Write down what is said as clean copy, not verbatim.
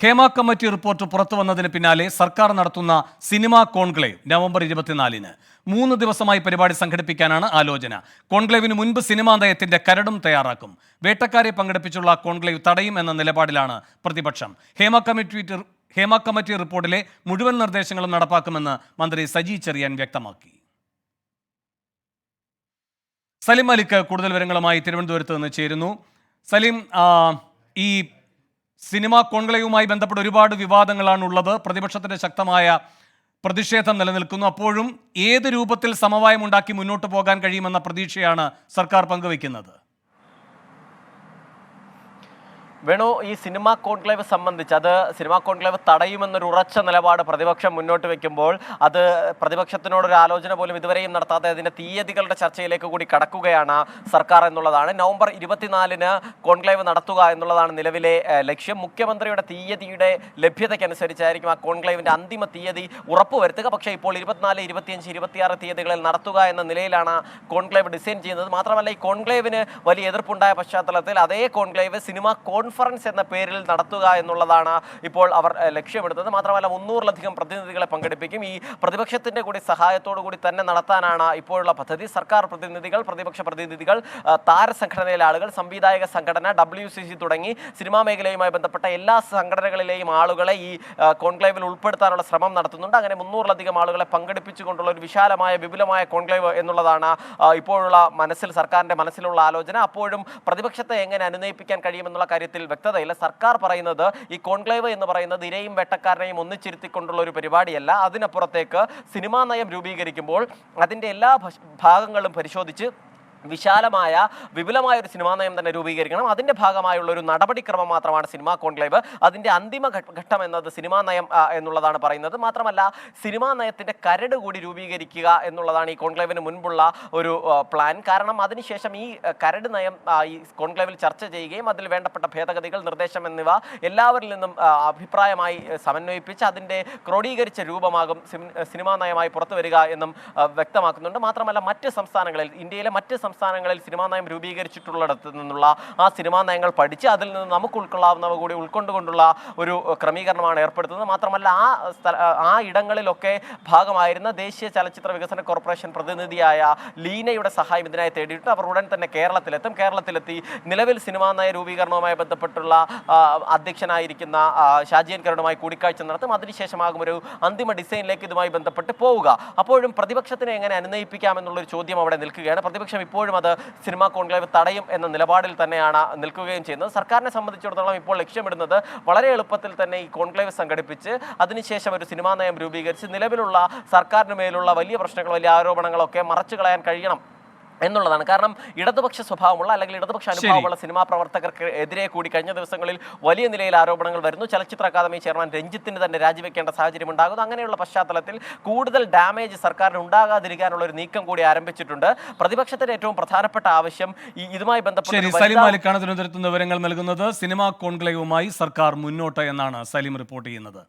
Hema committee report പുറത്തു വന്നതിന് പിന്നാലെ സർക്കാർ നടത്തുന്ന സിനിമാ കോൺക്ലേവ് നവംബർ 24-ന് 3 ദിവസമായി പരിപാടി സംഘടിപ്പിക്കാനാണ് ആലോചന. കോൺക്ലേവിന് മുൻപ് സിനിമാ നയത്തിന്റെ കരടും തയ്യാറാക്കും. വേട്ടക്കാരെ പങ്കെടുപ്പിച്ചുള്ള കോൺക്ലേവ് തടയും എന്ന നിലപാടിലാണ് പ്രതിപക്ഷം. ഹേമ കമ്മിറ്റി റിപ്പോർട്ടിലെ മുഴുവൻ നിർദ്ദേശങ്ങളും നടപ്പാക്കുമെന്ന് മന്ത്രി സജി ചെറിയാൻ വ്യക്തമാക്കി. സലിം മലിക് കൂടുതൽ വിവരങ്ങളുമായി തിരുവനന്തപുരത്ത് നിന്ന് ചേരുന്നു. സലിം, ഈ സിനിമാ കോൺക്ലേവുമായി ബന്ധപ്പെട്ട് ഒരുപാട് വിവാദങ്ങളാണ് ഉള്ളത്. പ്രതിപക്ഷത്തിന്റെ ശക്തമായ പ്രതിഷേധം നിലനിൽക്കുന്നു. അപ്പോഴും ഏത് രൂപത്തിൽ സമവായം ഉണ്ടാക്കി മുന്നോട്ട് പോകാൻ കഴിയുമെന്ന പ്രതീക്ഷയാണ് സർക്കാർ പങ്കുവയ്ക്കുന്നത്? വേണു, ഈ സിനിമാ കോൺക്ലേവ് സംബന്ധിച്ച് സിനിമാ കോൺക്ലേവ് തടയുമെന്നൊരു ഉറച്ച നിലപാട് പ്രതിപക്ഷം മുന്നോട്ട് വെക്കുമ്പോൾ അത് പ്രതിപക്ഷത്തിനോടൊരു ആലോചന പോലും ഇതുവരെയും നടത്താതെ അതിൻ്റെ തീയതികളുടെ ചർച്ചയിലേക്ക് കൂടി കടക്കുകയാണ് സർക്കാർ എന്നുള്ളതാണ്. നവംബർ 24-ന് കോൺക്ലേവ് നടത്തുക എന്നുള്ളതാണ് നിലവിലെ ലക്ഷ്യം. മുഖ്യമന്ത്രിയുടെ തീയതിയുടെ ലഭ്യതയ്ക്കനുസരിച്ചായിരിക്കും ആ കോൺക്ലേവിൻ്റെ അന്തിമ തീയതി ഉറപ്പുവരുത്തുക. പക്ഷേ ഇപ്പോൾ 24, 25, 26 തീയതികളിൽ നടത്തുക എന്ന നിലയിലാണ് കോൺക്ലേവ് ഡിസൈൻ ചെയ്യുന്നത്. മാത്രമല്ല, ഈ കോൺക്ലേവിന് വലിയ എതിർപ്പുണ്ടായ പശ്ചാത്തലത്തിൽ അതേ കോൺക്ലേവ് സിനിമാ കോൺഫറൻസ് എന്ന പേരിൽ നടത്തുക എന്നുള്ളതാണ് ഇപ്പോൾ അവർ ലക്ഷ്യമിടുന്നത്. മാത്രമല്ല, 300-ലധികം പ്രതിനിധികളെ പങ്കെടുപ്പിക്കും. ഈ പ്രതിപക്ഷത്തിന്റെ കൂടി സഹായത്തോടു കൂടി തന്നെ നടത്താനാണ് ഇപ്പോഴുള്ള പദ്ധതി. സർക്കാർ പ്രതിനിധികൾ, പ്രതിപക്ഷ പ്രതിനിധികൾ, താരസംഘടനയിലെ ആളുകൾ, സംവിധായക സംഘടന, WCC തുടങ്ങി സിനിമാ മേഖലയുമായി ബന്ധപ്പെട്ട എല്ലാ സംഘടനകളിലെയും ആളുകളെ ഈ കോൺക്ലേവിൽ ഉൾപ്പെടുത്താനുള്ള ശ്രമം നടത്തുന്നുണ്ട്. അങ്ങനെ 300-ലധികം ആളുകളെ പങ്കെടുപ്പിച്ചുകൊണ്ടുള്ള ഒരു വിശാലമായ വിപുലമായ കോൺക്ലേവ് എന്നുള്ളതാണ് ഇപ്പോഴുള്ള സർക്കാരിന്റെ മനസ്സിലുള്ള ആലോചന. അപ്പോഴും പ്രതിപക്ഷത്തെ എങ്ങനെ അനുനയിപ്പിക്കാൻ കഴിയുമെന്നുള്ള കാര്യത്തിൽ വ്യക്തതയില്ല. സർക്കാർ പറയുന്നത് ഈ കോൺക്ലേവ് എന്ന് പറയുന്നത് ഇരയും വേട്ടക്കാരനെയും ഒന്നിച്ചിരുത്തിക്കൊണ്ടുള്ള ഒരു പരിപാടിയല്ല. അതിനപ്പുറത്തേക്ക് സിനിമാ നയം രൂപീകരിക്കുമ്പോൾ അതിൻ്റെ എല്ലാ ഭാഗങ്ങളും പരിശോധിച്ച് വിശാലമായ വിപുലമായ ഒരു സിനിമാ നയം തന്നെ രൂപീകരിക്കണം. അതിൻ്റെ ഭാഗമായുള്ള ഒരു നടപടിക്രമം മാത്രമാണ് സിനിമാ കോൺക്ലേവ്. അതിൻ്റെ അന്തിമ ഘട്ടം എന്നത് സിനിമാ നയം എന്നുള്ളതാണ് പറയുന്നത്. മാത്രമല്ല, സിനിമാ നയത്തിൻ്റെ കരട് കൂടി രൂപീകരിക്കുക എന്നുള്ളതാണ് ഈ കോൺക്ലേവിന് മുൻപുള്ള ഒരു പ്ലാൻ. കാരണം അതിനുശേഷം ഈ കരട് നയം ഈ കോൺക്ലേവിൽ ചർച്ച ചെയ്യുകയും അതിൽ വേണ്ടപ്പെട്ട ഭേദഗതികൾ, നിർദ്ദേശം എന്നിവ എല്ലാവരിൽ നിന്നും അഭിപ്രായമായി സമന്വയിപ്പിച്ച് അതിൻ്റെ ക്രോഡീകരിച്ച രൂപമാകും സിനിമാ നയമായി പുറത്തു വരിക എന്നും വ്യക്തമാക്കുന്നുണ്ട്. മാത്രമല്ല, ഇന്ത്യയിലെ മറ്റ് സംസ്ഥാനങ്ങളിൽ സിനിമാ നയം രൂപീകരിച്ചിട്ടുള്ളിടത്ത് നിന്നുള്ള ആ സിനിമാ നയങ്ങൾ പഠിച്ച് അതിൽ നിന്ന് നമുക്ക് ഉൾക്കൊള്ളാവുന്നവ കൂടി ഉൾക്കൊണ്ടുകൊണ്ടുള്ള ഒരു ക്രമീകരണമാണ് ഏർപ്പെടുത്തുന്നത്. മാത്രമല്ല, ആ ഇടങ്ങളിലൊക്കെ ഭാഗമായിരുന്ന ദേശീയ ചലച്ചിത്ര വികസന കോർപ്പറേഷൻ പ്രതിനിധിയായ ലീനയുടെ സഹായം ഇതിനായി തേടിയിട്ട് അവർ ഉടൻ തന്നെ കേരളത്തിലെത്തി നിലവിൽ സിനിമാ നയ രൂപീകരണവുമായി ബന്ധപ്പെട്ടുള്ള അധ്യക്ഷനായിരിക്കുന്ന ഷാജിയൻ കരുണുമായി കൂടിക്കാഴ്ച നടത്തും. അതിനുശേഷമാകും ഒരു അന്തിമ ഡിസൈനിലേക്ക് ഇതുമായി ബന്ധപ്പെട്ട് പോവുക. അപ്പോഴും പ്രതിപക്ഷത്തിനെ എങ്ങനെ അനുനയിപ്പിക്കാമെന്നുള്ളൊരു ചോദ്യം അവിടെ നിൽക്കുകയാണ്. പ്രതിപക്ഷം ഇപ്പോഴും അത് സിനിമാ കോൺക്ലേവ് തടയും എന്ന നിലപാടിൽ തന്നെയാണ് നിൽക്കുകയും ചെയ്യുന്നത്. സർക്കാരിനെ സംബന്ധിച്ചിടത്തോളം ഇപ്പോൾ ലക്ഷ്യമിടുന്നത് വളരെ എളുപ്പത്തിൽ തന്നെ ഈ കോൺക്ലേവ് സംഘടിപ്പിച്ച് അതിനുശേഷം ഒരു സിനിമാ നയം രൂപീകരിച്ച് നിലവിലുള്ള സർക്കാരിന് മേലുള്ള വലിയ പ്രശ്നങ്ങൾ, വലിയ ആരോപണങ്ങളൊക്കെ മറച്ചു കളയാൻ കഴിയണം എന്നുള്ളതാണ്. കാരണം ഇടതുപക്ഷ സ്വഭാവമുള്ള അല്ലെങ്കിൽ ഇടതുപക്ഷ അനുഭവമുള്ള സിനിമാ പ്രവർത്തകർക്ക് എതിരെ കൂടി കഴിഞ്ഞ ദിവസങ്ങളിൽ വലിയ നിലയിൽ ആരോപണങ്ങൾ വരുന്നു. ചലച്ചിത്ര അക്കാദമി ചെയർമാൻ രഞ്ജിത്തിന് തന്നെ രാജിവെക്കേണ്ട സാഹചര്യം ഉണ്ടാകുന്നു. അങ്ങനെയുള്ള പശ്ചാത്തലത്തിൽ കൂടുതൽ ഡാമേജ് സർക്കാരിന് ഉണ്ടാകാതിരിക്കാനുള്ള ഒരു നീക്കം കൂടി ആരംഭിച്ചിട്ടുണ്ട്. പ്രതിപക്ഷത്തിന്റെ ഏറ്റവും പ്രധാനപ്പെട്ട ആവശ്യം ഇതുമായി ബന്ധപ്പെട്ട് സലിം മലിക്കാണ് തിരുവനന്തപുരത്ത് വിവരങ്ങൾ നൽകുന്നത്. സിനിമാ കോൺക്ലേവുമായി സർക്കാർ മുന്നോട്ട് എന്നാണ് സലിം റിപ്പോർട്ട് ചെയ്യുന്നത്.